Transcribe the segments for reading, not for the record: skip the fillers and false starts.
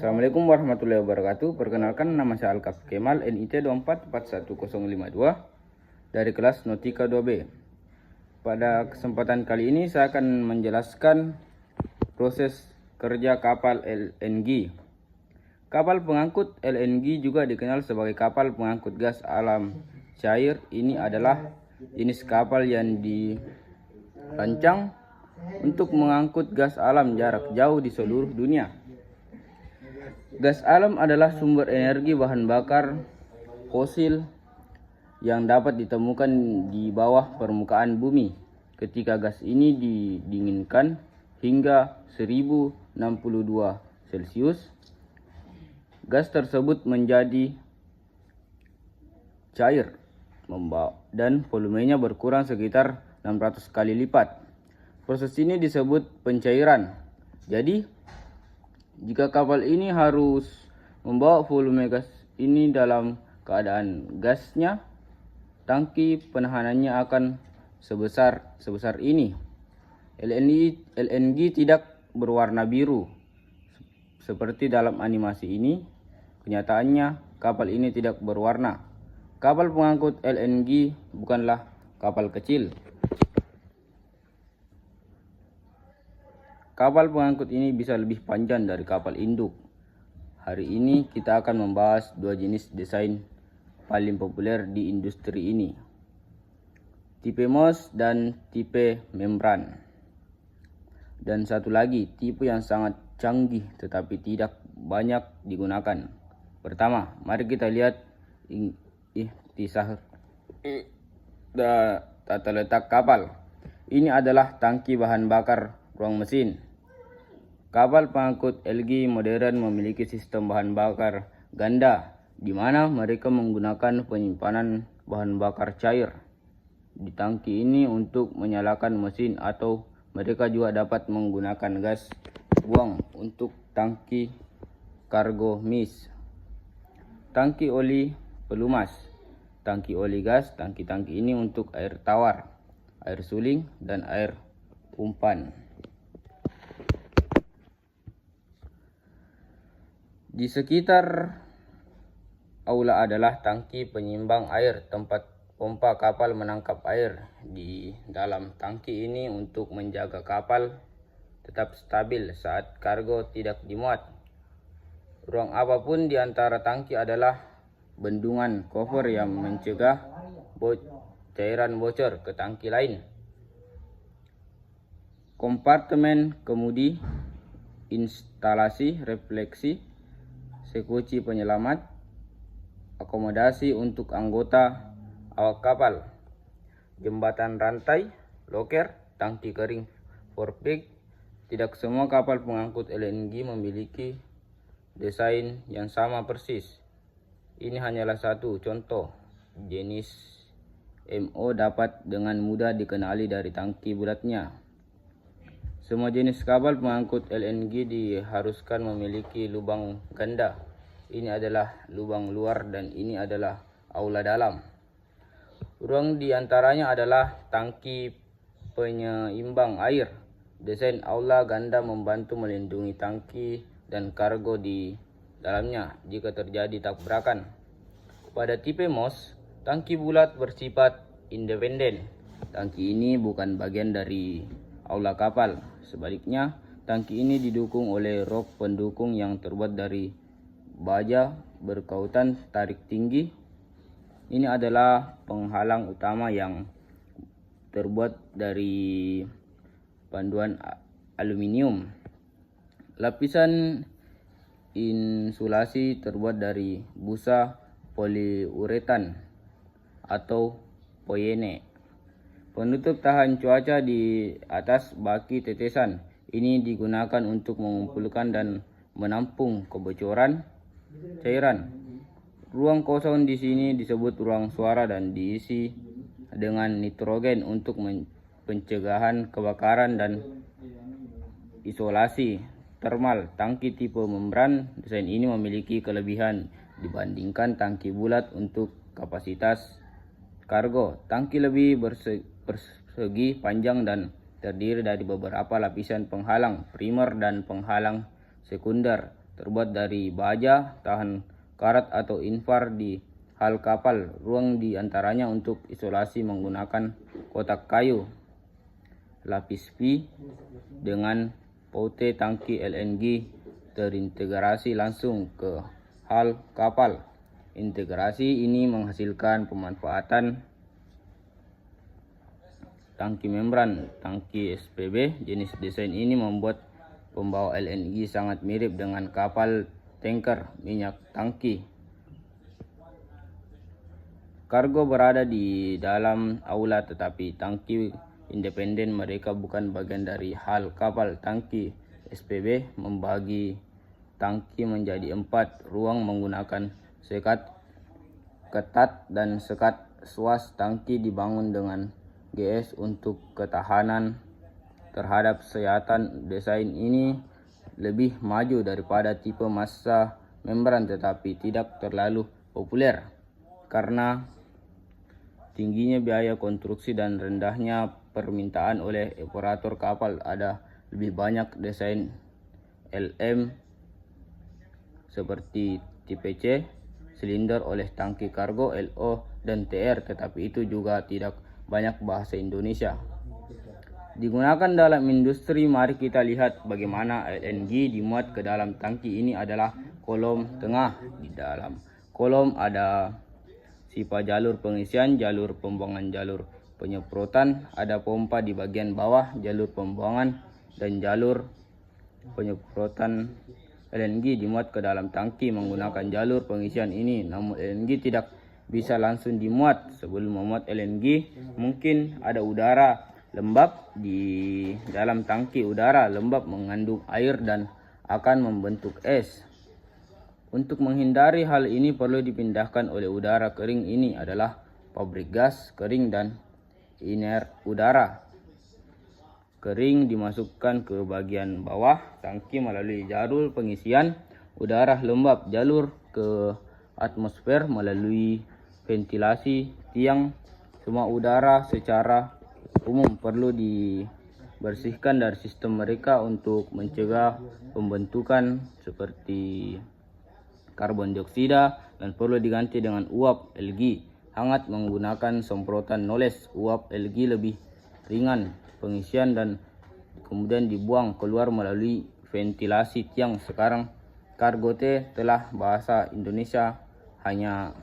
Assalamualaikum warahmatullahi wabarakatuh. Perkenalkan, nama saya Alkaf Kemal, NIT 2441052 dari kelas Nautika 2B. Pada kesempatan kali ini saya akan menjelaskan proses kerja kapal LNG. Kapal pengangkut LNG juga dikenal sebagai kapal pengangkut gas alam cair. Ini adalah jenis kapal yang dirancang untuk mengangkut gas alam jarak jauh di seluruh dunia. Gas alam adalah sumber energi bahan bakar fosil yang dapat ditemukan di bawah permukaan bumi. Ketika gas ini didinginkan hingga 1062 Celcius, gas tersebut menjadi cair dan volumenya berkurang sekitar 600 kali lipat. Proses ini disebut pencairan. Jadi, jika kapal ini harus membawa volume gas ini dalam keadaan gasnya, tangki penahanannya akan sebesar ini. LNG tidak berwarna biru seperti dalam animasi ini. Kenyataannya kapal ini tidak berwarna. Kapal pengangkut LNG bukanlah kapal kecil. Kapal pengangkut ini bisa lebih panjang dari kapal induk. Hari ini kita akan membahas dua jenis desain paling populer di industri ini, tipe Moss dan tipe membran. Dan satu lagi, tipe yang sangat canggih tetapi tidak banyak digunakan. Pertama, mari kita lihat ikhtisar tata letak kapal. Ini adalah tangki bahan bakar ruang mesin. Kapal pengangkut LNG modern memiliki sistem bahan bakar ganda, di mana mereka menggunakan penyimpanan bahan bakar cair di tangki ini untuk menyalakan mesin, atau mereka juga dapat menggunakan gas buang untuk tangki kargo mist. Tangki oli pelumas, tangki oli gas. Tangki-tangki ini untuk air tawar, air suling, dan air umpan. Di sekitar aula adalah tangki penyimbang air, tempat pompa kapal menangkap air di dalam tangki ini untuk menjaga kapal tetap stabil saat kargo tidak dimuat. Ruang apapun di antara tangki adalah bendungan cover yang mencegah cairan bocor ke tangki lain. Kompartemen kemudi, instalasi refleksi, sekuci penyelamat, akomodasi untuk anggota awak kapal, jembatan rantai, loker, tangki kering forepeak. Tidak semua kapal pengangkut LNG memiliki desain yang sama persis. Ini hanyalah satu contoh. Jenis MO dapat dengan mudah dikenali dari tangki bulatnya. Semua jenis kapal pengangkut LNG diharuskan memiliki lubang ganda. Ini adalah lubang luar dan ini adalah aula dalam. Ruang di antaranya adalah tangki penyeimbang air. Desain aula ganda membantu melindungi tangki dan kargo di dalamnya jika terjadi tabrakan. Pada tipe Moss, tangki bulat bersifat independen. Tangki ini bukan bagian dari aula kapal. Sebaliknya, tangki ini didukung oleh rok pendukung yang terbuat dari baja berkautan tarik tinggi. Ini adalah penghalang utama yang terbuat dari panduan aluminium. Lapisan insulasi terbuat dari busa poliuretan atau poyene. Penutup tahan cuaca di atas baki tetesan ini digunakan untuk mengumpulkan dan menampung kebocoran cairan. Ruang kosong di sini disebut ruang suara dan diisi dengan nitrogen untuk pencegahan kebakaran dan isolasi termal. Tangki tipe membran desain ini memiliki kelebihan dibandingkan tangki bulat untuk kapasitas kargo. Tangki lebih persegi panjang dan terdiri dari beberapa lapisan penghalang primer dan penghalang sekunder. terbuat dari baja, tahan karat atau infar di hal kapal. Ruang di antaranya untuk isolasi menggunakan kotak kayu, lapis V dengan poute tangki LNG terintegrasi langsung ke hal kapal. Integrasi ini menghasilkan pemanfaatan tangki membran tangki SPB. Jenis desain ini membuat pembawa LNG sangat mirip dengan kapal tanker minyak tangki. Kargo berada di dalam aula, tetapi tangki independen. Mereka bukan bagian dari hal kapal. Tangki SPB membagi tangki menjadi 4 ruang menggunakan sekat ketat dan sekat swas. Tangki dibangun dengan GS untuk ketahanan terhadap seyatan. Desain ini lebih maju daripada tipe massa membran, tetapi tidak terlalu populer karena tingginya biaya konstruksi dan rendahnya permintaan oleh operator kapal. Ada lebih banyak desain LM seperti tipe C, silinder oleh tangki kargo, LO dan TR, tetapi itu juga tidak banyak bahasa Indonesia digunakan dalam industri. Mari kita lihat bagaimana LNG dimuat ke dalam tangki. Ini adalah kolom tengah. Di dalam kolom ada sifar jalur pengisian, jalur pembuangan, jalur penyemprotan. Ada pompa di bagian bawah, jalur pembuangan dan jalur penyemprotan. LNG dimuat ke dalam tangki menggunakan jalur pengisian ini. Namun LNG tidak bisa langsung dimuat. Sebelum memuat LNG, mungkin ada udara lembab di dalam tangki. Udara lembab mengandung air dan akan membentuk es. Untuk menghindari hal ini perlu dipindahkan oleh udara kering. Ini adalah pabrik gas kering dan iner udara kering dimasukkan ke bagian bawah tangki melalui jalur pengisian udara lembab, jalur ke atmosfer melalui ventilasi tiang. Semua udara secara umum perlu dibersihkan dari sistem mereka untuk mencegah pembentukan seperti karbon dioksida, dan perlu diganti dengan uap LG hangat menggunakan semprotan noles. Uap LG lebih ringan pengisian dan kemudian dibuang keluar melalui ventilasi tiang. Sekarang kargo T telah bahasa Indonesia, hanya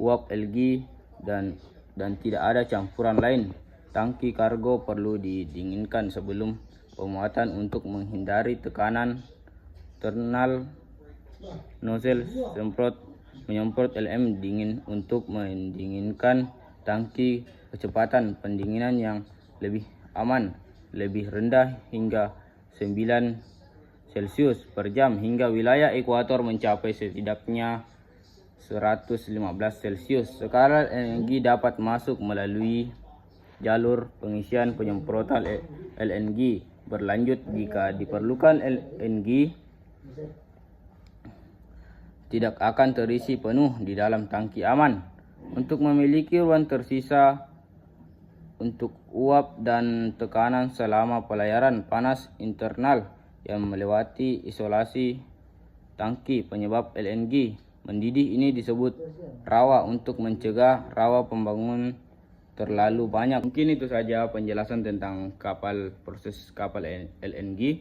uap LG dan tidak ada campuran lain. Tangki kargo perlu didinginkan sebelum pemuatan untuk menghindari tekanan thermal. Nozzle menyemprot LM dingin untuk mendinginkan tangki. Kecepatan pendinginan yang lebih aman, lebih rendah hingga 9 Celcius per jam. Hingga wilayah ekuator mencapai setidaknya 115 Celcius. Sekarang LNG dapat masuk melalui jalur pengisian penyemprotan LNG berlanjut. Jika diperlukan, LNG tidak akan terisi penuh di dalam tangki aman. Untuk memiliki ruang tersisa untuk uap dan tekanan selama pelayaran panas internal yang melewati isolasi tangki penyebab LNG mendidih. Ini disebut rawa untuk mencegah rawa pembangunan terlalu banyak. Mungkin itu saja penjelasan tentang proses kapal LNG.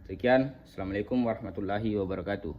Sekian, Assalamualaikum warahmatullahi wabarakatuh.